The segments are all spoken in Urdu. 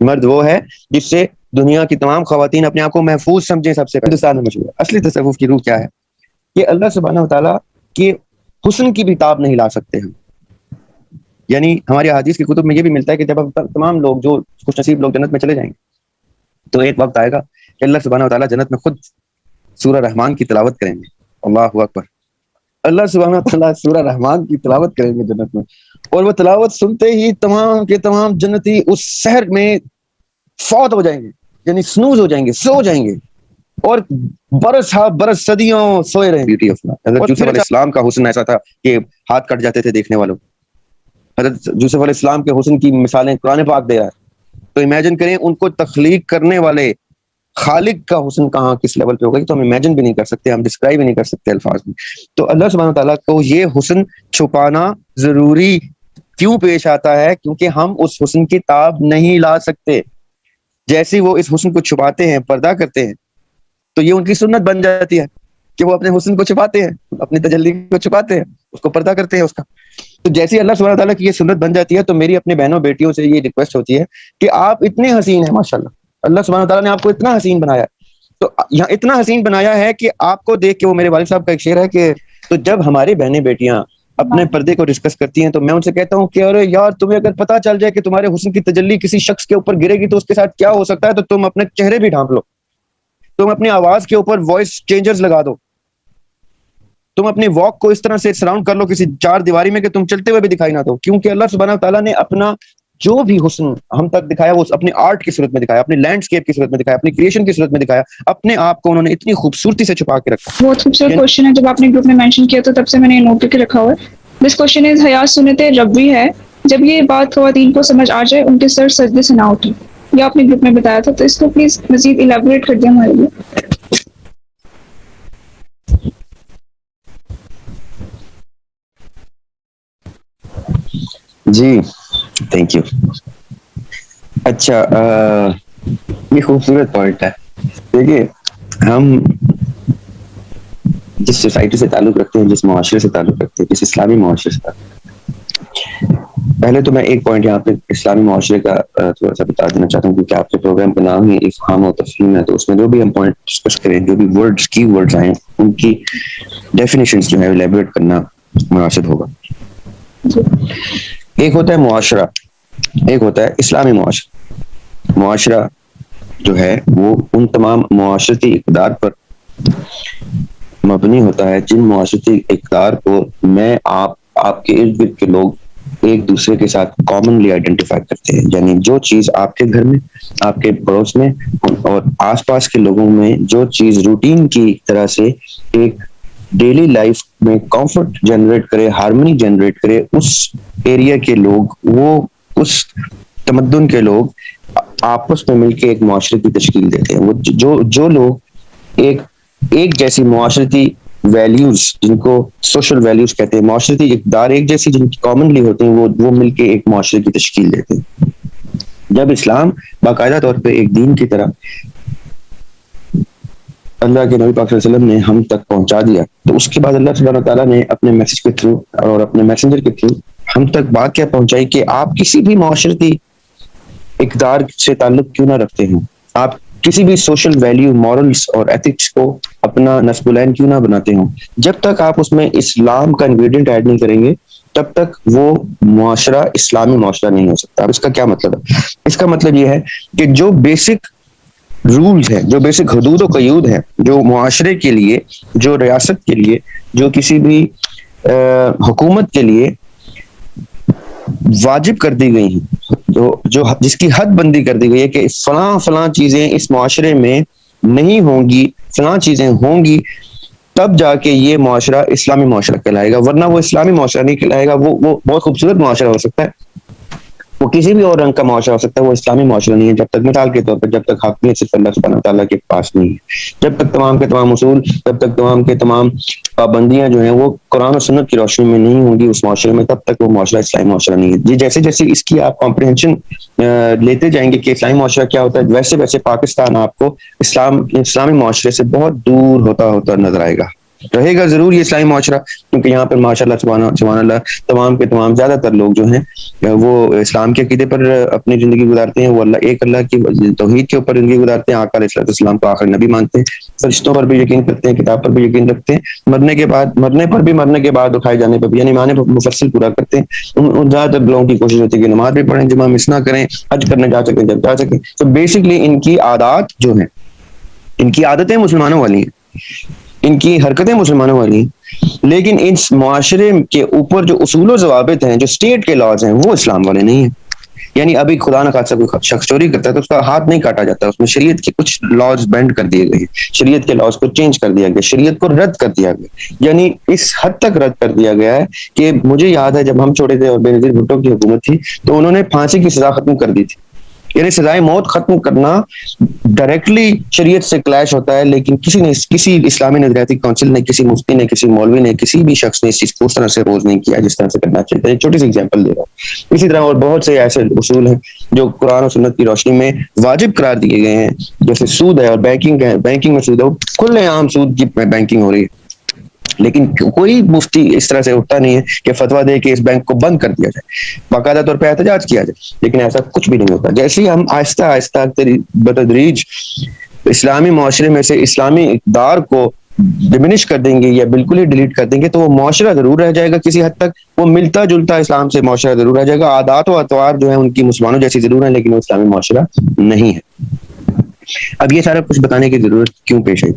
مرد وہ ہے جس سے دنیا کی تمام خواتین اپنے آپ کو محفوظ سمجھیں. سب سے ہندوستان میں مشہور ہے. اصلی تصوف کی روح کیا ہے کہ اللہ سبحانہ و تعالیٰ کے حسن کی بھی تاب نہیں لا سکتے ہم. یعنی ہماری حدیث کی کتب میں یہ بھی ملتا ہے کہ جب تمام لوگ جو خوش نصیب لوگ جنت میں چلے جائیں گے تو ایک وقت آئے گا کہ اللہ سبحانہ و تعالیٰ جنت میں خود سورہ رحمان کی تلاوت کریں گے. اللہ اکبر. اللہ سبحانہ و تعالیٰ سورہ رحمان کی تلاوت کریں گے جنت میں, اور وہ تلاوت سنتے ہی تمام کے تمام جنتی اس سحر میں فوت ہو جائیں گے, یعنی سنوز ہو جائیں گے, سو جائیں گے, اور برس صدیوں سوئے رہے. بیوٹی آف حضرت یوسف علیہ السلام کا حسن ایسا تھا کہ ہاتھ کٹ جاتے تھے دیکھنے والوں. حضرت یوسف علیہ السلام کے حسن کی مثالیں قرآن پاک دے رہا ہے. تو امیجن کریں ان کو تخلیق کرنے والے خالق کا حسن کہاں کس لیول پہ ہوگا, تو ہم امیجن بھی نہیں کر سکتے, ہم ڈسکرائب بھی نہیں کر سکتے الفاظ میں. تو اللہ سبحانہ تعالیٰ کو یہ حسن چھپانا ضروری کیوں پیش آتا ہے؟ کیونکہ ہم اس حسن کی تاب نہیں لا سکتے. جیسے وہ اس حسن کو چھپاتے ہیں, پردہ کرتے ہیں, تو یہ ان کی سنت بن جاتی ہے کہ وہ اپنے حسن کو چھپاتے ہیں, اپنی تجلی کو چھپاتے ہیں, اس کو پردہ کرتے ہیں اس کا. تو جیسے اللہ سبحانہ تعالیٰ کی یہ سنت بن جاتی ہے, تو میری اپنے بہنوں بیٹیوں سے یہ ریکویسٹ ہوتی ہے کہ آپ اتنے حسین ہیں ماشاءاللہ, اللہ سبحانہ تعالیٰ نے آپ کو اتنا حسین بنایا ہے. تو یہاں اتنا حسین بنایا ہے کہ آپ کو دیکھ کے, وہ میرے والد صاحب کا ایک شعر ہے کہ تو جب ہماری بہنیں بیٹیاں اپنے پردے کو ڈسکس کرتی ہیں تو میں ان سے کہتا ہوں کہ ارے یار, تمہیں اگر پتا چل جائے کہ تمہارے حسن کی تجلی کسی شخص کے اوپر گرے گی تو اس کے ساتھ کیا ہو سکتا ہے, تو تم اپنے چہرے بھی ڈھانپ لو, تم اپنی آواز کے اوپر وائس چینجرز لگا دو, تم اپنی واک کو اس طرح سے سراؤنڈ کر لو کسی چار دیواری میں کہ تم چلتے ہوئے بھی دکھائی نہ دو. کیونکہ اللہ سبحانہ تعالیٰ نے اپنا جو بھی حسن ہم تک دکھایا وہ اپنی آرٹ کی صورت میں دکھایا, اپنی لینڈسکیپ کی صورت میں دکھایا, اپنی کریشن کی صورت میں دکھایا. اپنے آپ کو انہوں نے اتنی خوبصورتی سے چھپا کے رکھا. بہت خوبصورت کوشچن ہے, جب آپ نے گروپ میں مینشن کیا تو تب سے میں نے نوٹ کر کے رکھا ہوا ہے. دس کوشچن از حیا سنت ربی ہے, جب یہ بات خواتین کو سمجھ آ جائے ان کے سر سجدے سے نہ اٹھے. یہ آپ نے گروپ میں بتایا تھا, تو اس کو پلیز مزید الیبوریٹ کر دیں ہمارے لیے. جی تھینک یو. اچھا, یہ خوبصورت پوائنٹ ہے. دیکھیے, ہم جس سوسائٹی سے تعلق رکھتے ہیں, جس معاشرے سے تعلق رکھتے ہیں, جس اسلامی معاشرے سے تعلق رکھتے ہیں, پہلے تو میں ایک پوائنٹ یہاں پہ اسلامی معاشرے کا تھوڑا سا بتا دینا چاہتا ہوں, کیونکہ آپ کے پروگرام کا نام ہی افہام و تفہیم ہے, تو اس میں جو بھی ہم پوائنٹ ڈسکس کریں, جو بھی ورڈز کی ورڈز آئیں, ان کی ڈیفینیشنز جو ہے الیبوریٹ کرنا مناسب ہوگا. ایک ہوتا ہے معاشرہ, ایک ہوتا ہے اسلامی معاشرہ. معاشرہ جو ہے وہ ان تمام معاشرتی اقدار پر مبنی ہوتا ہے جن معاشرتی اقدار کو میں آپ کے ارد گرد کے لوگ ایک دوسرے کے ساتھ کامنلی آئیڈینٹیفائی کرتے ہیں. یعنی جو چیز آپ کے گھر میں, آپ کے پڑوس میں اور آس پاس کے لوگوں میں جو چیز روٹین کی طرح سے ایک ڈیلی لائف میں کمفرٹ جنریٹ کرے, ہارمنی جنریٹ کرے, اس ایریا کے لوگ, وہ اس تمدن کے لوگ آپس میں مل کے ایک معاشرے کی تشکیل دیتے ہیں. وہ جو لوگ ایک جیسی معاشرتی ویلیوز, جن کو سوشل ویلیوز کہتے ہیں, معاشرتی اقدار ایک جیسی جن کی کامنلی ہوتے ہیں, وہ مل کے ایک معاشرے کی تشکیل دیتے ہیں. جب اسلام باقاعدہ طور پہ ایک دین کی طرح اللہ کے نبی پاک صلی اللہ علیہ وسلم نے ہم تک پہنچا دیا, تو اس کے بعد اللہ سبحانہ تعالیٰ نے اپنے میسج کے تھرو اور اپنے میسنجر کے تھرو ہم تک بات کیا پہنچائی کہ آپ کسی بھی معاشرتی اقدار سے تعلق کیوں نہ رکھتے ہیں, آپ کسی بھی سوشل ویلیو, مورلز اور ایتھکس کو اپنا نصب العین کیوں نہ بناتے ہوں, جب تک آپ اس میں اسلام کا انگریڈینٹ ایڈ نہیں کریں گے تب تک وہ معاشرہ اسلامی معاشرہ نہیں ہو سکتا. اب اس کا کیا مطلب ہے؟ اس کا مطلب یہ ہے کہ جو بیسک رولز ہیں, جو بیسک حدود و قیود ہیں, جو معاشرے کے لیے, جو ریاست کے لیے, جو کسی بھی حکومت کے لیے واجب کر دی گئی ہیں, جس کی حد بندی کر دی گئی ہے کہ فلاں چیزیں اس معاشرے میں نہیں ہوں گی, فلاں چیزیں ہوں گی, تب جا کے یہ معاشرہ اسلامی معاشرہ کہلائے گا, ورنہ وہ اسلامی معاشرہ نہیں کہلائے گا. وہ بہت خوبصورت معاشرہ ہو سکتا ہے, وہ کسی بھی اور رنگ کا معاشرہ ہو سکتا ہے, وہ اسلامی معاشرہ نہیں ہے جب تک, مثال کے طور پر, جب تک حاکمیت صرف اللہ سبحانہ تعالیٰ کے پاس نہیں ہے, جب تک تمام کے تمام اصول, جب تک تمام کے تمام پابندیاں جو ہیں وہ قرآن و سنت کی روشنی میں نہیں ہوں گی اس معاشرے میں, تب تک وہ معاشرہ اسلامی معاشرہ نہیں ہے. جی جیسے جیسے اس کی آپ کمپریہنشن لیتے جائیں گے کہ اسلامی معاشرہ کیا ہوتا ہے, ویسے ویسے پاکستان آپ کو اسلامی معاشرے سے بہت دور ہوتا نظر آئے گا. رہے گا ضرور یہ اسلامی معاشرہ، کیونکہ یہاں پر ماشاء اللہ سبحان اللہ تمام کے تمام زیادہ تر لوگ جو ہیں وہ اسلام کے عقیدے پر اپنی زندگی گزارتے ہیں، وہ اللہ کی توحید کے اوپر زندگی گزارتے ہیں، آقا علیہ السلام کو آخری نبی مانتے ہیں، فرشتوں پر بھی یقین کرتے ہیں، کتاب پر بھی یقین رکھتے ہیں، مرنے کے بعد اٹھائے جانے پر بھی، یعنی ایمان مفصل پورا کرتے ہیں۔ ان زیادہ تر لوگوں کی کوشش ہوتی ہے کہ نماز بھی پڑھیں، جمعہ مس نہ کریں، حج کرنے جا سکیں جب جا سکیں۔ تو بیسکلی ان کی عادات جو ہیں، ان کی عادتیں مسلمانوں والی ہیں، ان کی حرکتیں مسلمانوں والی ہیں، لیکن اس معاشرے کے اوپر جو اصول و ضوابط ہیں، جو اسٹیٹ کے لاز ہیں، وہ اسلام والے نہیں ہیں۔ یعنی ابھی خدا نہ خاصہ کوئی شخص چوری کرتا ہے تو اس کا ہاتھ نہیں کاٹا جاتا، اس میں شریعت کے کچھ لاز بینڈ کر دیے گئے، شریعت کے لاز کو چینج کر دیا گیا، شریعت کو رد کر دیا گیا، یعنی اس حد تک رد کر دیا گیا ہے کہ مجھے یاد ہے جب ہم چھوٹے تھے اور بینظیر بھٹو کی حکومت تھی تو انہوں نے پھانسی کی سزا ختم کر دی تھی۔ یعنی سزائے موت ختم کرنا ڈائریکٹلی شریعت سے کلیش ہوتا ہے، لیکن کسی اسلامی نظریاتی کونسل نے، کسی مفتی نے، کسی مولوی نے، کسی بھی شخص نے اس چیز کو اس طرح سے روز نہیں کیا جس طرح سے کرنا چاہیے۔ ایک چھوٹی سی ایگزامپل دے رہا ہوں، اسی طرح اور بہت سے ایسے اصول ہیں جو قرآن و سنت کی روشنی میں واجب قرار دیے گئے ہیں، جیسے سود ہے اور بینکنگ ہے، بینکنگ میں سود ہے، کھلے عام سود کی بینکنگ ہو رہی ہے، لیکن کوئی مفتی اس طرح سے اٹھتا نہیں ہے کہ فتویٰ دے کہ اس بینک کو بند کر دیا جائے، باقاعدہ طور پہ احتجاج کیا جائے، لیکن ایسا کچھ بھی نہیں ہوتا۔ جیسے ہی ہم آہستہ آہستہ بتدریج اسلامی معاشرے میں سے اسلامی اقدار کو ڈمنش کر دیں گے یا بالکل ہی ڈیلیٹ کر دیں گے تو وہ معاشرہ ضرور رہ جائے گا، کسی حد تک وہ ملتا جلتا اسلام سے معاشرہ ضرور رہ جائے گا، عادات و اطوار جو ہیں ان کی مسلمانوں جیسی ضرور ہیں لیکن وہ اسلامی معاشرہ نہیں ہے۔ اب یہ سارا کچھ بتانے کی ضرورت کیوں پیش آئی؟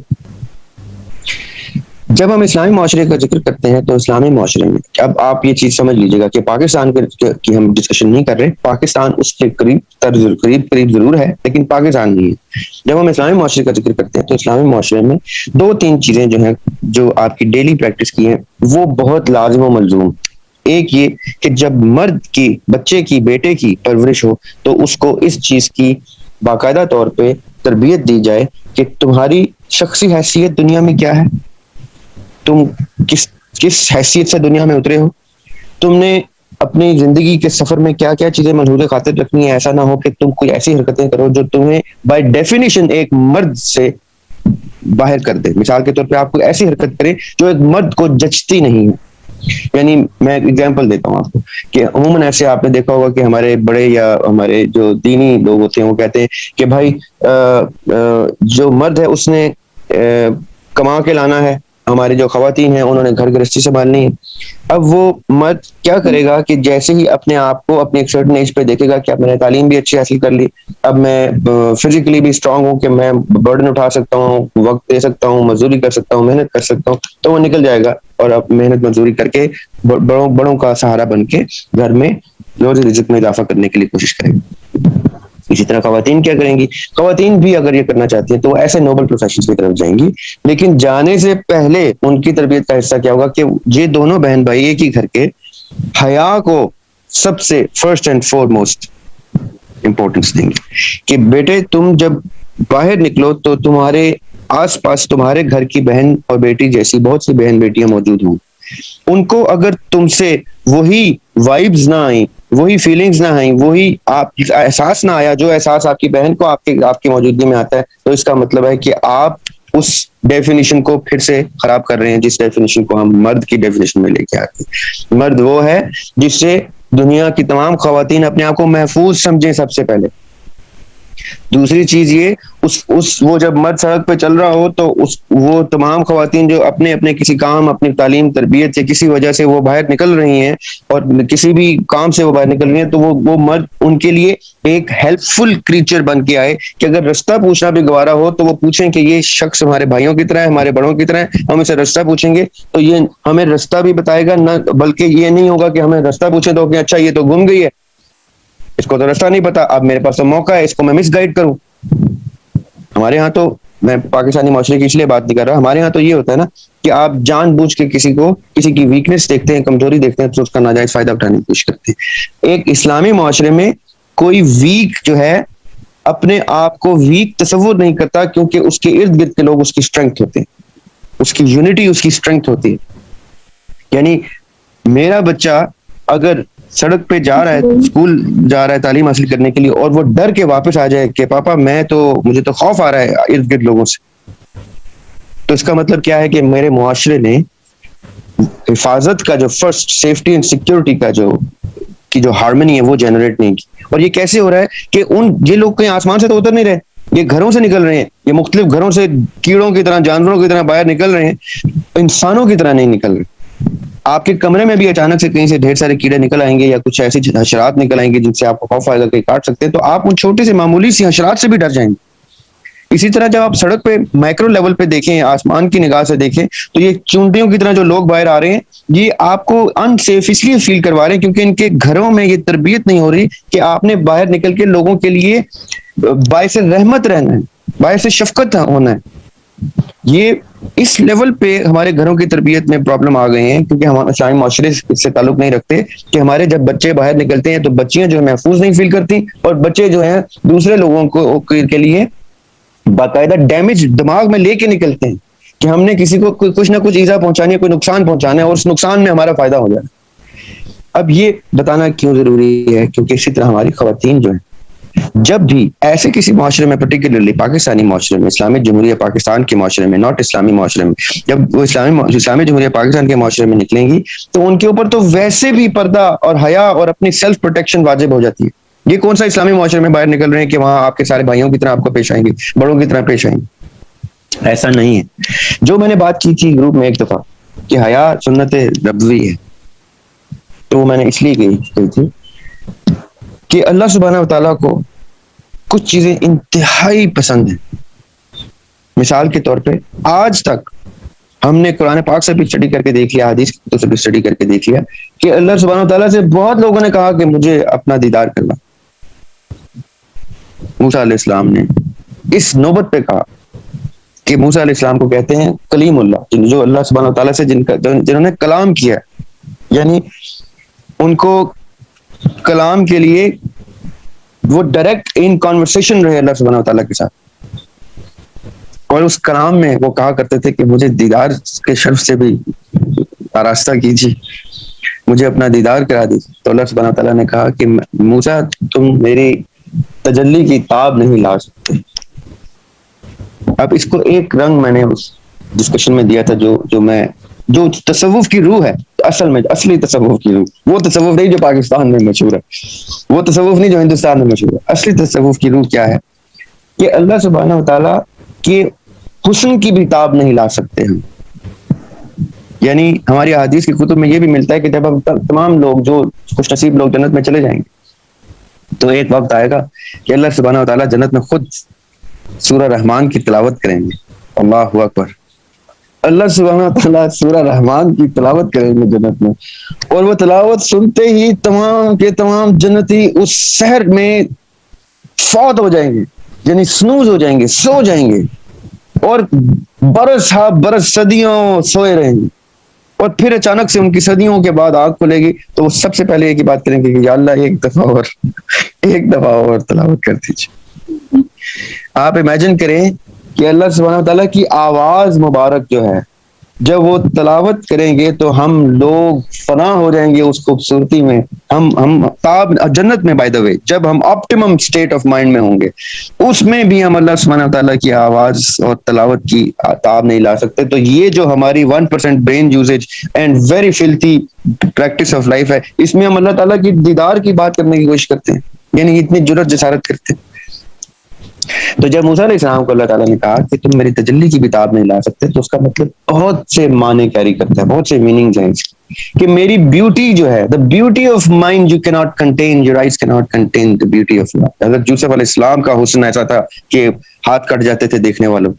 جب ہم اسلامی معاشرے کا ذکر کرتے ہیں تو اسلامی معاشرے میں اب آپ یہ چیز سمجھ لیجیے گا کہ پاکستان کی ہم ڈسکشن نہیں کر رہے، پاکستان اس کے قریب ضرور ہے لیکن پاکستان نہیں ہے۔ جب ہم اسلامی معاشرے کا ذکر کرتے ہیں تو اسلامی معاشرے میں دو تین چیزیں جو ہیں جو آپ کی ڈیلی پریکٹس کی ہیں وہ بہت لازم و ملزوم۔ ایک یہ کہ جب مرد کی، بچے کی، بیٹے کی پرورش ہو تو اس کو اس چیز کی باقاعدہ طور پہ تربیت دی جائے کہ تمہاری شخصی حیثیت دنیا میں کیا ہے، تم کس حیثیت سے دنیا میں اترے ہو، تم نے اپنی زندگی کے سفر میں کیا کیا چیزیں ملحوظ خاطر رکھنی ہے۔ ایسا نہ ہو کہ تم کوئی ایسی حرکتیں کرو جو تمہیں بائی ڈیفینیشن ایک مرد سے باہر کر دے۔ مثال کے طور پہ آپ کوئی ایسی حرکت کریں جو ایک مرد کو جچتی نہیں ہے۔ یعنی میں ایک ایگزامپل دیتا ہوں آپ کو کہ عموماً ایسے آپ نے دیکھا ہوگا کہ ہمارے بڑے یا ہمارے جو دینی لوگ ہوتے ہیں وہ کہتے ہیں کہ بھائی جو مرد ہے اس نے کما کے لانا ہے، ہماری جو خواتین ہیں انہوں نے گھر گرہستی سنبھالنی ہے۔ اب وہ مرد کیا کرے گا کہ جیسے ہی اپنے آپ کو اپنے ایک سرٹن ایج پہ دیکھے گا کہ اب میں نے تعلیم بھی اچھی حاصل کر لی، اب میں فزیکلی بھی اسٹرانگ ہوں کہ میں برڈن اٹھا سکتا ہوں، وقت دے سکتا ہوں، مزدوری کر سکتا ہوں، محنت کر سکتا ہوں، تو وہ نکل جائے گا اور اب محنت مزدوری کر کے بڑوں کا سہارا بن کے گھر میں روزی رزق میں اضافہ کرنے کے لیے کوشش کرے گا۔ اسی طرح خواتین کیا کریں گی؟ خواتین بھی اگر یہ کرنا چاہتی ہیں تو وہ ایسے نوبل پروفیشنز کی طرف جائیں گی، لیکن جانے سے پہلے ان کی تربیت کا حصہ کیا ہوگا کہ یہ دونوں بہن بھائی ایک ہی گھر کے حیا کو سب سے first and foremost importance دیں گے کہ بیٹے تم جب باہر نکلو تو تمہارے آس پاس تمہارے گھر کی بہن اور بیٹی جیسی بہت سی بہن بیٹیاں موجود ہوں، ان کو اگر تم سے وہی وائبز نہ آئیں، وہی فیلنگز نہ آئیں، وہی آپ احساس نہ آیا جو احساس آپ کی بہن کو آپ کی موجودگی میں آتا ہے، تو اس کا مطلب ہے کہ آپ اس ڈیفینیشن کو پھر سے خراب کر رہے ہیں جس ڈیفینیشن کو ہم مرد کی ڈیفینیشن میں لے کے آتے ہیں۔ مرد وہ ہے جس سے دنیا کی تمام خواتین اپنے آپ کو محفوظ سمجھیں سب سے پہلے۔ دوسری چیز یہ وہ جب مرد سڑک پہ چل رہا ہو تو وہ تمام خواتین جو اپنے کسی کام، اپنی تعلیم تربیت یا کسی وجہ سے وہ باہر نکل رہی ہیں اور کسی بھی کام سے وہ باہر نکل رہی ہیں تو وہ مرد ان کے لیے ایک ہیلپ فل کریچر بن کے آئے کہ اگر رستہ پوچھنا بھی گوارا ہو تو وہ پوچھیں کہ یہ شخص ہمارے بھائیوں کی طرح ہے، ہمارے بڑوں کی طرح ہے، ہم اسے رستہ پوچھیں گے تو یہ ہمیں رستہ بھی بتائے گا، نہ بلکہ یہ نہیں ہوگا کہ ہمیں رستہ پوچھیں تو کہ اچھا یہ تو گم گئی ہے، اس کو تو رستہ نہیں پتا، اب میرے پاس تو موقع ہے اس کو میں مس گائیڈ کروں۔ ہمارے ہاں تو میں پاکستانی معاشرے کی اس لیے بات نہیں کر رہا، ہمارے ہاں تو یہ ہوتا ہے نا کہ آپ جان بوجھ کے کسی کی ویکنس دیکھتے ہیں، کمزوری دیکھتے ہیں تو اس کا ناجائز فائدہ اٹھانے کی کوشش کرتے ہیں۔ ایک اسلامی معاشرے میں کوئی ویک جو ہے اپنے آپ کو ویک تصور نہیں کرتا، کیونکہ اس کے ارد گرد کے لوگ اس کی اسٹرینتھ ہوتے ہیں، اس کی یونٹی اس کی اسٹرینتھ ہوتی ہے۔ یعنی میرا بچہ اگر سڑک پہ جا رہا ہے، اسکول جا رہا ہے تعلیم حاصل کرنے کے لیے اور وہ ڈر کے واپس آ جائے کہ پاپا مجھے تو خوف آ رہا ہے ارد گرد لوگوں سے، تو اس کا مطلب کیا ہے کہ میرے معاشرے نے حفاظت کا جو فرسٹ سیفٹی اینڈ سیکیورٹی کا جو ہارمنی ہے وہ جنریٹ نہیں کی. اور یہ کیسے ہو رہا ہے کہ یہ لوگ کہیں آسمان سے تو اتر نہیں رہے, یہ گھروں سے نکل رہے ہیں, یہ مختلف گھروں سے کیڑوں کی طرح, جانوروں کی طرح باہر نکل رہے ہیں, انسانوں کی طرح نہیں نکل رہے. آپ کے کمرے میں بھی اچانک سے کہیں سے ڈھیر سارے کیڑے نکل آئیں گے یا کچھ ایسی حشرات نکل آئیں گے جن سے آپ کو خوف آئے گا کہ کاٹ سکتے ہیں, تو آپ ان چھوٹے سے معمولی سی حشرات سے بھی ڈر جائیں گے. اسی طرح جب آپ سڑک پہ مائکرو لیول پہ دیکھیں, آسمان کی نگاہ سے دیکھیں, تو یہ چونٹیوں کی طرح جو لوگ باہر آ رہے ہیں یہ آپ کو ان سیف اس لیے فیل کروا رہے ہیں کیونکہ ان کے گھروں میں یہ تربیت نہیں ہو رہی کہ آپ نے باہر نکل کے لوگوں کے لیے باعث رحمت رہنا ہے, باعث شفقت ہونا ہے. یہ اس لیول پہ ہمارے گھروں کی تربیت میں پرابلم آ گئے ہیں کیونکہ ہم اسلامی معاشرے اس سے تعلق نہیں رکھتے کہ ہمارے جب بچے باہر نکلتے ہیں تو بچیاں جو ہے محفوظ نہیں فیل کرتی, اور بچے جو ہیں دوسرے لوگوں کے لیے باقاعدہ ڈیمیج دماغ میں لے کے نکلتے ہیں کہ ہم نے کسی کو کچھ نہ کچھ ایزا پہنچانی ہے, کوئی نقصان پہنچانا ہے, اور اس نقصان میں ہمارا فائدہ ہو جائے. اب یہ بتانا کیوں ضروری ہے, کیونکہ اسی طرح ہماری خواتین جو ہیں جب بھی ایسے کسی معاشرے میں, پرٹیکولرلی پاکستانی معاشرے میں, اسلامی جمہوریہ پاکستان کے معاشرے میں, ناٹ اسلامی معاشرے میں, جب وہ اسلامی جمہوریہ پاکستان کے معاشرے میں نکلیں گی تو ان کے اوپر تو ویسے بھی پردہ اور حیا اور اپنی سیلف پروٹیکشن واجب ہو جاتی ہے. یہ کون سا اسلامی معاشرے میں باہر نکل رہے ہیں کہ وہاں آپ کے سارے بھائیوں کی طرح آپ کو پیش آئیں گے, بڑوں کی طرح پیش آئیں گے؟ ایسا نہیں ہے. جو میں نے بات کی تھی گروپ میں ایک دفعہ کہ حیا سنت ربوی ہے, تو وہ میں نے اس لیے کہی تھی کہ اللہ سبحانہ و تعالیٰ کو کچھ چیزیں انتہائی پسند ہیں. مثال کے طور پہ آج تک ہم نے قرآن پاک سے بھی اسٹڈی کر کے دیکھ لیا, حدیث کی کتب سے بھی اسٹڈی کر کے دیکھ لیا کہ اللہ سبحانہ و تعالیٰ سے بہت لوگوں نے کہا کہ مجھے اپنا دیدار کرنا. موسیٰ علیہ السلام نے اس نوبت پہ کہا کہ موسیٰ علیہ السلام کو کہتے ہیں کلیم اللہ, جو اللہ سبحانہ و تعالیٰ سے جنہوں نے کلام کیا, یعنی ان کو کلام کے لیے وہ ڈائریکٹ ان کانورسیشن رہے اللہ سبحانہ و تعالیٰ کے ساتھ, اور اس کلام میں وہ کہا کرتے تھے کہ مجھے دیدار کے شرف سے بھی آراستہ کیجیے, مجھے اپنا دیدار کرا دیجیے. تو اللہ سبحانہ و تعالیٰ نے کہا کہ موسیٰ تم میری تجلی کی تاب نہیں لا سکتے. اب اس کو ایک رنگ میں نے اس ڈسکشن میں دیا تھا جو تصوف کی روح ہے, اصل میں اصلی تصوف کی روح, وہ تصوف نہیں جو پاکستان میں مشہور ہے, وہ تصوف نہیں جو ہندوستان میں مشہور ہے. اصلی تصوف کی روح کیا ہے کہ اللہ سبحانہ و تعالیٰ کے حسن کی بھی تاب نہیں لا سکتے ہم. یعنی ہماری احادیث کی کتب میں یہ بھی ملتا ہے کہ جب ہم تمام لوگ جو خوش نصیب لوگ جنت میں چلے جائیں گے تو ایک وقت آئے گا کہ اللہ سبحانہ و تعالیٰ جنت میں خود سورہ رحمان کی تلاوت کریں گے. اللہ اکبر, اللہ سبحانہ و تعالیٰ سورہ رحمان کی تلاوت کریں گے جنت میں, اور وہ تلاوت سنتے ہی تمام کے تمام جنتی اس سحر میں فوت ہو جائیں گے, یعنی سنوز ہو جائیں گے, سو جائیں گے, اور برس ہا برس صدیوں سوئے رہیں گے. اور پھر اچانک سے ان کی صدیوں کے بعد آنکھ کھلے گی تو وہ سب سے پہلے ایک ہی بات کریں گے کہ یا اللہ ایک دفعہ اور تلاوت کر دیجیے. آپ امیجن کریں کہ اللہ سبحانہ وتعالیٰ کی آواز مبارک جو ہے جب وہ تلاوت کریں گے تو ہم لوگ فنا ہو جائیں گے اس خوبصورتی میں. ہم تاب جنت میں بائی دا وے جب ہم آپٹیمم اسٹیٹ آف مائنڈ میں ہوں گے اس میں بھی ہم اللہ سبحانہ وتعالیٰ کی آواز اور تلاوت کی تاب نہیں لا سکتے. تو یہ جو ہماری 1% brain usage and very فلتھی practice of life ہے, اس میں ہم اللہ تعالیٰ کی دیدار کی بات کرنے کی کوشش کرتے ہیں, یعنی اتنی جرات جسارت کرتے ہیں. تو جب موسیٰ علیہ السلام کو اللہ تعالیٰ نے کہا کہ تم میری تجلی کی کتاب نہیں لا سکتے تو اس کا مطلب بہت سے معنی کیری کرتا ہے, بہت سے میننگز ہیں کہ میری بیوٹی جو ہے, the beauty of mind you cannot contain, your eyes cannot contain the beauty of Allah. حضرت یوسف علیہ السلام کا حسن ایسا تھا کہ ہاتھ کٹ جاتے تھے دیکھنے والوں.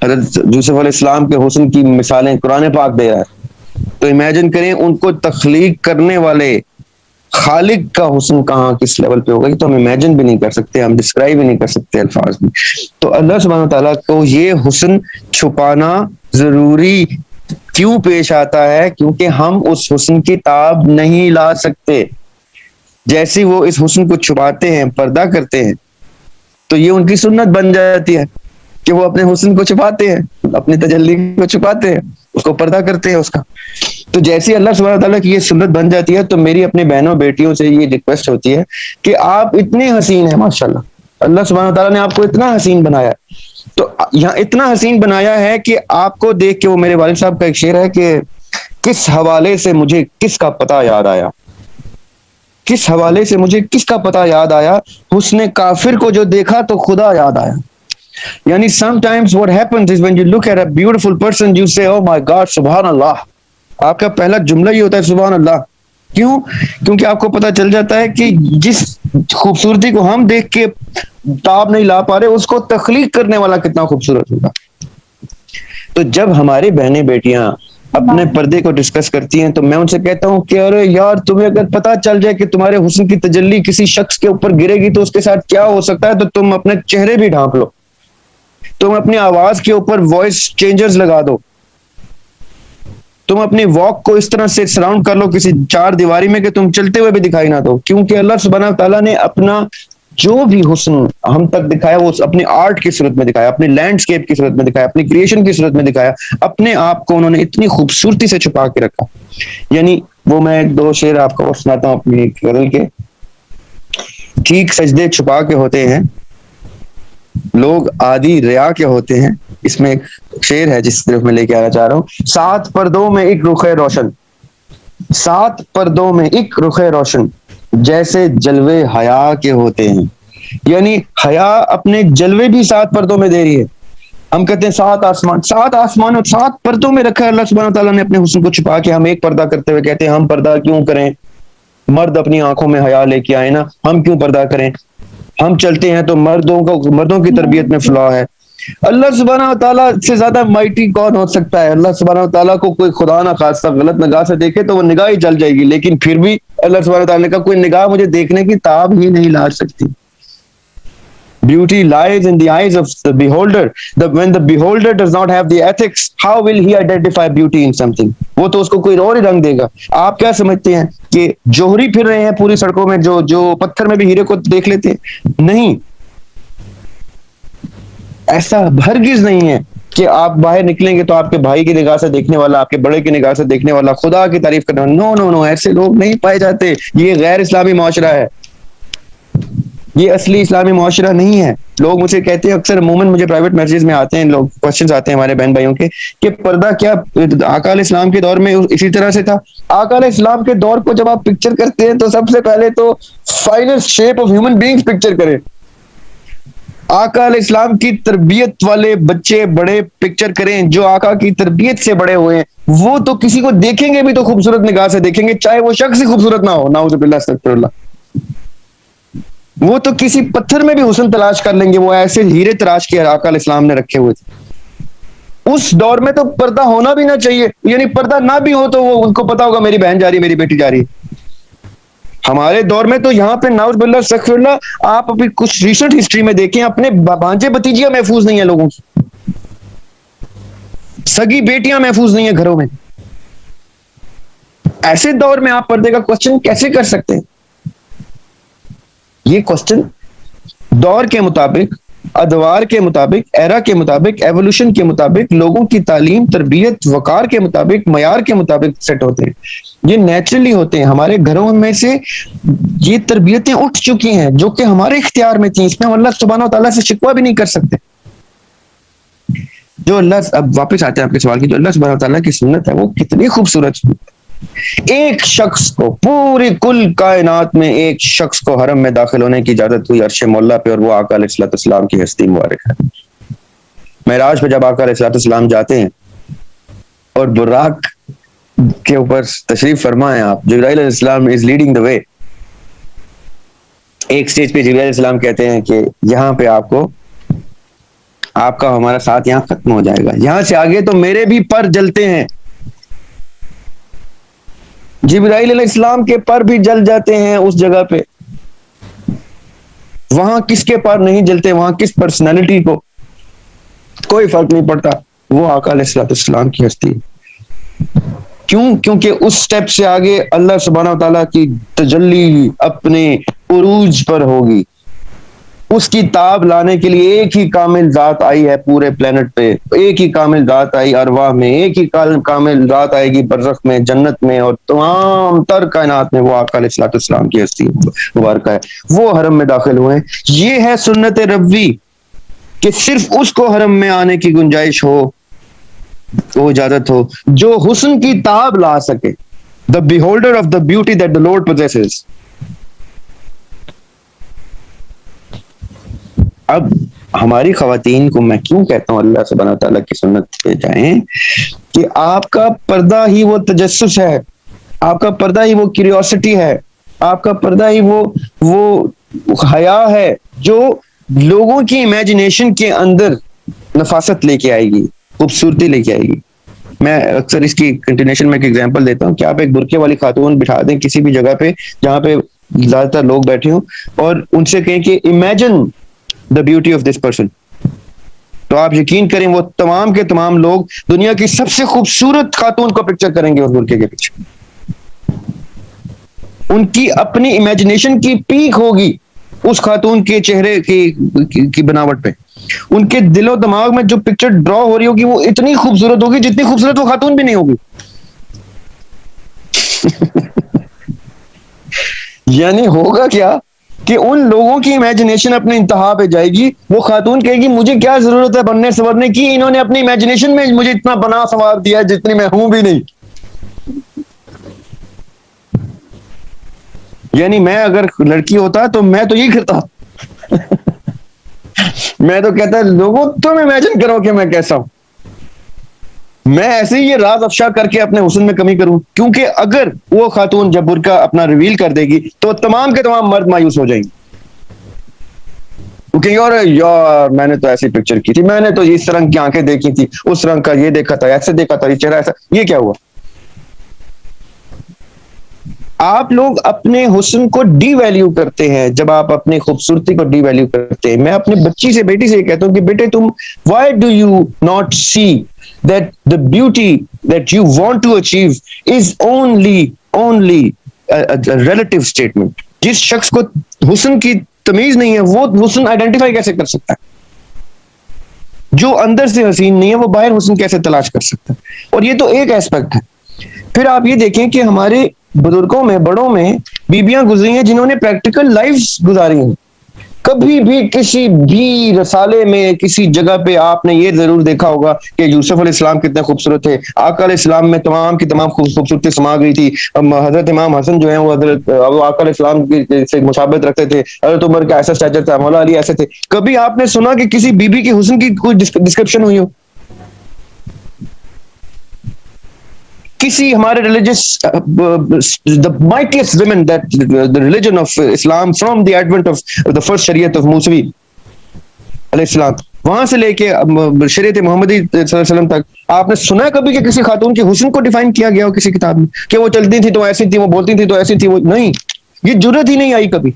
حضرت یوسف علیہ السلام کے حسن کی مثالیں قرآن پاک دے رہا ہے, تو امیجن کریں ان کو تخلیق کرنے والے خالق کا حسن کہاں کس لیول پہ ہوگا, تو ہم امیجن بھی نہیں کر سکتے, ہم ڈسکرائب بھی نہیں کر سکتے الفاظ میں. تو اللہ سبحانہ وتعالیٰ کو یہ حسن چھپانا ضروری کیوں پیش آتا ہے, کیونکہ ہم اس حسن کی تاب نہیں لا سکتے. جیسے وہ اس حسن کو چھپاتے ہیں, پردہ کرتے ہیں, تو یہ ان کی سنت بن جاتی ہے کہ وہ اپنے حسن کو چھپاتے ہیں, اپنی تجلی کو چھپاتے ہیں, اس کو پردہ کرتے ہیں اس کا. تو جیسے اللہ سبحانہ وتعالیٰ کی یہ سنت بن جاتی ہے, تو میری اپنے بہنوں بیٹیوں سے یہ ریکویسٹ ہوتی ہے کہ آپ اتنے حسین ہیں ماشاءاللہ, اللہ سبحانہ وتعالیٰ نے آپ کو اتنا حسین بنایا, تو یہاں اتنا حسین بنایا ہے کہ آپ کو دیکھ کے، وہ میرے والد صاحب کا ایک شعر ہے کہ کس حوالے سے مجھے کس کا پتہ یاد آیا، کس حوالے سے مجھے کس کا پتہ یاد آیا، حسن کافر کو جو دیکھا تو خدا یاد آیا. یعنی sometimes what happens is when you look at a beautiful person you say oh my God سبحان اللہ. آپ کا پہلا جملہ ہی ہوتا ہے سبحان اللہ. کیوں؟ کیونکہ آپ کو پتہ چل جاتا ہے کہ جس خوبصورتی کو ہم دیکھ کے تاب نہیں لا پا رہے، اس کو تخلیق کرنے والا کتنا خوبصورت ہوگا. تو جب ہماری بہنیں بیٹیاں اپنے پردے کو ڈسکس کرتی ہیں تو میں ان سے کہتا ہوں کہ ارے یار، تمہیں اگر پتہ چل جائے کہ تمہارے حسن کی تجلی کسی شخص کے اوپر گرے گی تو اس کے ساتھ کیا ہو سکتا ہے، تو تم اپنے چہرے بھی ڈھانپ لو، تم اپنی آواز کے اوپر وائس چینجرز لگا دو، تم اپنی واک کو اس طرح سے سراؤنڈ کر لو کسی چار دیواری میں کہ تم چلتے ہوئے بھی دکھائی نہ دو. کیونکہ اللہ سبحانہ تعالیٰ نے اپنا جو بھی حسن ہم تک دکھایا وہ اپنی آرٹ کی صورت میں دکھایا، اپنی لینڈسکیپ کی صورت میں دکھایا، اپنی کریشن کی صورت میں دکھایا. اپنے آپ کو انہوں نے اتنی خوبصورتی سے چھپا کے رکھا. یعنی وہ میں ایک دو شعر آپ کو سناتا ہوں اپنی غزل کے. ٹھیک سجدے چھپا کے ہوتے ہیں لوگ عادی ریا کے ہوتے ہیں. اس میں ایک شعر ہے جس طرف میں لے کے آنا چاہ رہا ہوں. سات پردوں میں ایک رخ روشن، سات پردوں میں ایک رخ روشن جیسے جلوے حیا کے ہوتے ہیں. یعنی حیا اپنے جلوے بھی سات پردوں میں دے رہی ہے. ہم کہتے ہیں سات آسمان، سات آسمان اور سات پردوں میں رکھا ہے اللہ سبحانہ تعالیٰ نے اپنے حسن کو چھپا کے. ہم ایک پردہ کرتے ہوئے کہتے ہیں ہم پردہ کیوں کریں، مرد اپنی آنکھوں میں حیا لے کے آئے نا، ہم کیوں پردہ کریں. ہم چلتے ہیں تو مردوں کی تربیت میں فلاح ہے. اللہ سبحانہ تعالیٰ سے زیادہ مائٹی کون ہو سکتا ہے. اللہ سبحانہ تعالیٰ کو کوئی خدا نہ خاصہ غلط نگاہ سے دیکھے تو وہ نگاہ ہی جل جائے گی، لیکن پھر بھی اللہ سبحانہ تعالیٰ کا کوئی نگاہ مجھے دیکھنے کی تاب ہی نہیں لا سکتی. Beauty lies in the eyes of the beholder. When the beholder does not have the ethics, how will he identify beauty in something? وہ تو اس کو کوئی اور ہی رنگ دے گا. آپ کیا سمجھتے ہیں کہ جوہری پھر رہے ہیں پوری سڑکوں میں جو پتھر میں بھی ہیرے کو دیکھ لیتے ہیں؟ نہیں، ایسا ہرگز نہیں ہے کہ آپ باہر نکلیں گے تو آپ کے بھائی کی نگاہ سے دیکھنے والا، آپ کے بڑے کی نگاہ سے دیکھنے والا خدا کی تعریف کرنے والا. نو نو نو، ایسے لوگ نہیں پائے جاتے. یہ غیر اسلامی معاشرہ ہے، یہ اصلی اسلامی معاشرہ نہیں ہے. لوگ مجھے کہتے ہیں اکثر، عموماً مجھے پرائیویٹ میسیجز میں آتے ہیں، لوگ کوسچنز آتے ہیں ہمارے بہن بھائیوں کے کہ پردہ کیا آقا علیہ السلام کے دور میں اسی طرح سے تھا؟ آقا علیہ السلام کے دور کو جب آپ پکچر کرتے ہیں تو سب سے پہلے تو finest shape of human beings picture کریں. آقا علیہ السلام کی تربیت والے بچے بڑے پکچر کریں جو آقا کی تربیت سے بڑے ہوئے ہیں. وہ تو کسی کو دیکھیں گے بھی تو خوبصورت نگاہ سے دیکھیں گے، چاہے وہ شخص ہی خوبصورت نہ ہو. نعوذ باللہ استغفر اللہ. وہ تو کسی پتھر میں بھی حسن تلاش کر لیں گے. وہ ایسے ہیرے تراش کے آقا علیہ السلام نے رکھے ہوئے تھے. اس دور میں تو پردہ ہونا بھی نہ چاہیے. یعنی پردہ نہ بھی ہو تو وہ ان کو پتا ہوگا میری بہن جا رہی ہے، میری بیٹی جا رہی ہے. ہمارے دور میں تو یہاں پہ نعوذ باللہ استغفر اللہ، آپ ابھی کچھ ریسنٹ ہسٹری میں دیکھیں، اپنے بھانجے بتیجیاں محفوظ نہیں ہیں لوگوں کی، سگی بیٹیاں محفوظ نہیں ہیں گھروں میں. ایسے دور میں آپ پردے کا کوسچن کیسے کر سکتے ہیں؟ یہ کوسچن دور کے مطابق، ادوار کے مطابق، ایرا کے مطابق، ایوولوشن کے مطابق، لوگوں کی تعلیم، تربیت، وقار کے مطابق، معیار کے مطابق سیٹ ہوتے ہیں. یہ نیچرلی ہوتے ہیں. ہمارے گھروں میں سے یہ تربیتیں اٹھ چکی ہیں جو کہ ہمارے اختیار میں تھیں. اس میں ہم اللہ سبحانہ و تعالیٰ سے شکوہ بھی نہیں کر سکتے. جو اللہ، اب واپس آتے ہیں آپ کے سوال کی، جو اللہ سبحانہ و تعالیٰ کی سنت ہے وہ کتنی خوبصورت سنت ہے. ایک شخص کو، پوری کل کائنات میں ایک شخص کو حرم میں داخل ہونے کی اجازت ہوئی عرش مولا پہ، اور وہ آقا علیہ السلام کی ہستی مبارک ہے. معراج پہ جب آقا علیہ السلام جاتے ہیں اور براق کے اوپر تشریف فرما ہے آپ، جبرائیل علیہ السلام از لیڈنگ دا وے. ایک سٹیج پہ جبرائیل علیہ السلام کہتے ہیں کہ یہاں پہ آپ کا ہمارا ساتھ یہاں ختم ہو جائے گا، یہاں سے آگے تو میرے بھی پر جلتے ہیں. جبرائیل علیہ السلام کے پر بھی جل جاتے ہیں اس جگہ پہ. وہاں کس کے پر نہیں جلتے، وہاں کس پرسنالٹی کو کوئی فرق نہیں پڑتا، وہ آقا علیہ السلام کی ہستی. کیوں؟ کیونکہ اس سٹیپ سے آگے اللہ سبحانہ و تعالیٰ کی تجلی اپنے عروج پر ہوگی. اس کی تاب لانے کے لیے ایک ہی کامل ذات آئی ہے پورے پلینٹ پہ، ایک ہی کامل ذات آئی ارواح میں، ایک ہی کامل ذات آئے گی برزخ میں، جنت میں، اور تمام تر کائنات میں. وہ آقا علیہ السلام کی ہستی مبارکہ ہے. وہ حرم میں داخل ہوئے. یہ ہے سنت ربی. کہ صرف اس کو حرم میں آنے کی گنجائش ہو، وہ اجازت ہو جو حسن کی تاب لا سکے. The beholder of the beauty that the Lord possesses. اب ہماری خواتین کو میں کیوں کہتا ہوں اللہ سبحانہ تعالیٰ کی سنت پہ جائیں، کہ آپ کا پردہ ہی وہ تجسس ہے، آپ کا پردہ ہی وہ کیوریوسٹی ہے، آپ کا پردہ ہی وہ حیا ہے جو لوگوں کی امیجنیشن کے اندر نفاست لے کے آئے گی، خوبصورتی لے کے آئے گی. میں اکثر اس کی کنٹینیوشن میں ایک ایگزامپل دیتا ہوں کہ آپ ایک برقعے والی خاتون بٹھا دیں کسی بھی جگہ پہ جہاں پہ زیادہ تر لوگ بیٹھے ہوں، اور ان سے کہیں کہ imagine the beauty of this person, تو آپ یقین کریں وہ تمام کے تمام لوگ دنیا کی سب سے خوبصورت خاتون کو پکچر کریں گے اس برقعے کے پیچھے. ان کی اپنی امیجنیشن کی پیک ہوگی اس خاتون کے چہرے کی بناوٹ پہ. ان کے دل و دماغ میں جو پکچر ڈرا ہو رہی ہوگی وہ اتنی خوبصورت ہوگی جتنی خوبصورت وہ خاتون بھی نہیں ہوگی. یعنی ہوگا کیا کہ ان لوگوں کی امیجنیشن اپنے انتہا پہ جائے گی، وہ خاتون کہے گی مجھے کیا ضرورت ہے بننے سنورنے کی، انہوں نے اپنی امیجنیشن میں مجھے اتنا بنا سنوار دیا جتنی میں ہوں بھی نہیں. یعنی میں اگر لڑکی ہوتا تو میں تو یہی کرتا. میں تو کہتا لوگوں تم امیجن کرو کہ میں کیسا ہوں. میں ایسے ہی یہ راز افشا کر کے اپنے حسن میں کمی کروں، کیونکہ اگر وہ خاتون جب برقع اپنا ریویل کر دے گی تو تمام کے تمام مرد مایوس ہو جائیں گے. کیونکہ یار میں نے تو ایسی پکچر کی تھی، میں نے تو اس رنگ کی آنکھیں دیکھی تھی، اس رنگ کا یہ دیکھا تھا، ایسے دیکھا تھا، یہ چہرہ ایسا، یہ کیا ہوا. آپ لوگ اپنے حسن کو ڈی ویلیو کرتے ہیں جب آپ اپنی خوبصورتی کو ڈی ویلیو کرتے ہیں. میں اپنے بچی سے بیٹی سے یہ کہتا ہوں کہ بیٹے تم why do you not see that the beauty that you want to achieve is only relative statement. جس شخص کو حسن کی تمیز نہیں ہے وہ حسن آئیڈینٹیفائی کیسے کر سکتا ہے؟ جو اندر سے حسین نہیں ہے وہ باہر حسن کیسے تلاش کر سکتا ہے؟ اور یہ تو ایک ایسپیکٹ ہے. پھر آپ یہ دیکھیں کہ ہمارے بزرگوں میں بڑوں میں بیبیاں گزری ہیں جنہوں نے پریکٹیکل لائف گزاری ہیں. کبھی بھی کسی بھی رسالے میں کسی جگہ پہ آپ نے یہ ضرور دیکھا ہوگا کہ یوسف علیہ السلام کتنے خوبصورت تھے، آقا علیہ السلام میں تمام کی تمام خوبصورتی سما گئی تھی. حضرت امام حسن جو ہیں وہ آقا علیہ السلام سے مشابہت رکھتے تھے، حضرت عمر کا ایسا اسٹیچر تھا، مولا علی ایسے تھے. کبھی آپ نے سنا کہ کسی بیوی کی حسن کی کوئی ڈسکرپشن ہوئی ہو؟ کسی ہمارے religious the mightiest women that the religion of Islam from the advent of the first شریعت of موسوی علیہ السلام وہاں سے لے کے شریعت محمدی صلی اللہ علیہ وسلم تک آپ نے سنا ہے کبھی کہ کسی خاتون کے حسن کو ڈیفائن کیا گیا ہو کسی کتاب میں کہ وہ چلتی تھی تو ایسی تھی، وہ بولتی تھی تو ایسی تھی؟ وہ نہیں، یہ جرت ہی نہیں آئی کبھی،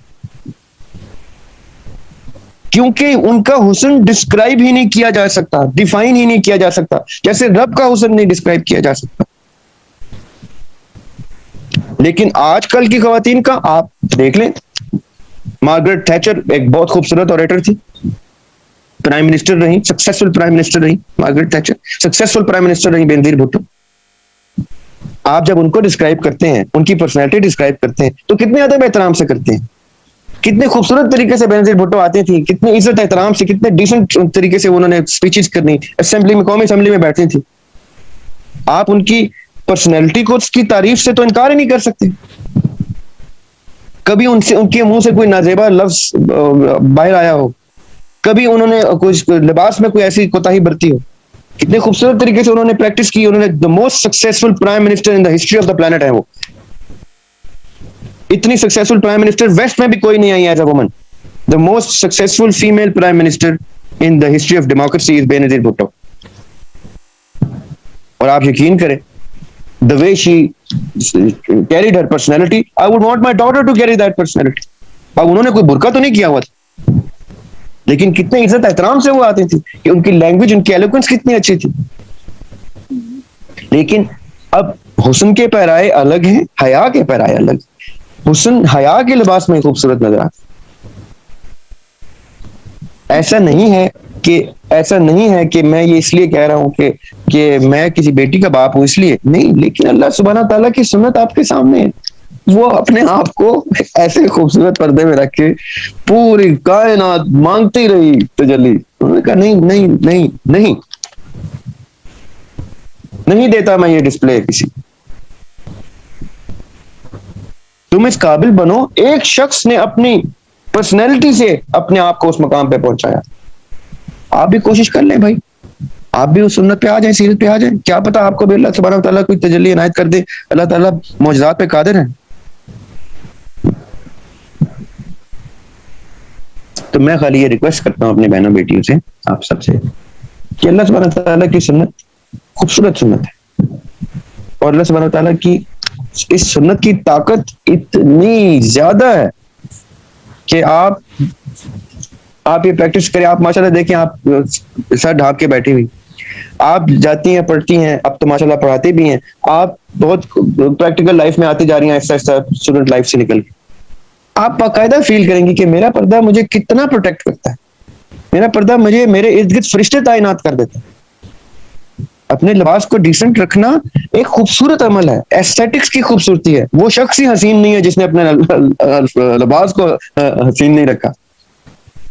کیونکہ ان کا حسن ڈسکرائب ہی نہیں کیا جا سکتا، ڈیفائن ہی نہیں کیا جا سکتا، جیسے رب کا حسن نہیں ڈسکرائب کیا جا سکتا. لیکن آج کل کی خواتین کا آپ دیکھ لیں، مارگریٹ تھیچر ایک بہت خوبصورت اوریٹر تھی، پرائم منسٹر رہی، سکسیسفل پرائم منسٹر رہی Margaret Thatcher, successful prime minister رہی بینظیر بھٹو. آپ جب ان کو ڈسکرائب کرتے ہیں، ان کی پرسنالٹی ڈسکرائب کرتے ہیں تو کتنے ادب احترام سے کرتے ہیں، کتنے خوبصورت طریقے سے بینظیر بھٹو آتی تھی، کتنے عزت احترام سے، کتنے ڈیسنٹ طریقے سے انہوں نے اسپیچز کرنی، اسمبلی میں، قومی اسمبلی میں بیٹھتی تھی. آپ ان کی پرسنالٹی کو، اس کی تعریف سے تو انکار ہی نہیں کر سکتے. کبھی ان کے منہ سے کوئی نازیبا لفظ باہر آیا ہو، کبھی انہوں نے کچھ لباس میں کوئی ایسی کوتاہی برتی ہو، کتنے خوبصورت طریقے سے انہوں نے پریکٹس کی. انہوں نے the most successful prime minister in the history of the planet ہے وہ. اتنی سکسیسفل پرائم منسٹر ویسٹ میں بھی کوئی نہیں I as a woman. the most successful female prime minister in the history of democracy is Benazir Bhutto. اور آپ یقین کریں the way she carried her personality, I would want my daughter to carry that personality. اب انہوں نے کوئی برقع تو نہیں کیا ہوا تھا، لیکن کتنے عزت احترام سے وہ آتی تھی کہ ان کی لینگویج، ان کی ایلوکوینس کتنی اچھی تھی. لیکن اب حسن کے پیرائے الگ ہیں، حیا کے پیرائے الگ. حسن حیا کے لباس میں خوبصورت نظر آتا. ایسا نہیں ہے کہ میں یہ اس لیے کہہ رہا ہوں کہ میں کسی بیٹی کا باپ ہوں اس لیے نہیں، لیکن اللہ سبحانہ تعالیٰ کی سنت آپ کے سامنے ہے. وہ اپنے آپ کو ایسے خوبصورت پردے میں رکھ کے پوری کائنات مانگتی رہی تجلی. انہوں نے کہا نہیں نہیں نہیں نہیں نہیں دیتا میں یہ ڈسپلے کسی. تم اس قابل بنو. ایک شخص نے اپنی پرسنالٹی سے اپنے آپ کو اس مقام پہ پہنچایا. آپ بھی کوشش کر لیں بھائی, آپ بھی اس سنت پہ آ جائیں, سیرت پہ آ جائیں. کیا پتا آپ کو بھی اللہ سبحانہ وتعالیٰ کوئی تجلی عنایت کر دے. اللہ تعالیٰ معجزات پہ قادر ہیں. تو میں خالی یہ ریکویسٹ کرتا ہوں اپنے بہنوں بیٹیوں سے, آپ سب سے, کہ اللہ سبحانہ وتعالیٰ کی سنت خوبصورت سنت ہے, اور اللہ سبحانہ وتعالیٰ کی اس سنت کی طاقت اتنی زیادہ ہے کہ آپ یہ پریکٹس کریں. آپ ماشاءاللہ دیکھیں, آپ سر ڈھانپ کے بیٹھی ہوئی, آپ جاتی ہیں پڑھتی ہیں, اب تو ماشاءاللہ پڑھاتے بھی ہیں, آپ بہت پریکٹیکل لائف میں آتی جا رہی ہیں ایسا ایسا اسٹوڈنٹ لائف سے نکل کے. آپ باقاعدہ فیل کریں گی کہ میرا پردہ مجھے کتنا پروٹیکٹ کرتا ہے, میرا پردہ مجھے میرے ارد گرد فرشتے تعینات کر دیتا ہے. اپنے لباس کو ڈیسنٹ رکھنا ایک خوبصورت عمل ہے, ایسٹیٹکس کی خوبصورتی ہے. وہ شخص ہی حسین نہیں ہے جس نے اپنے لباس کو حسین نہیں رکھا.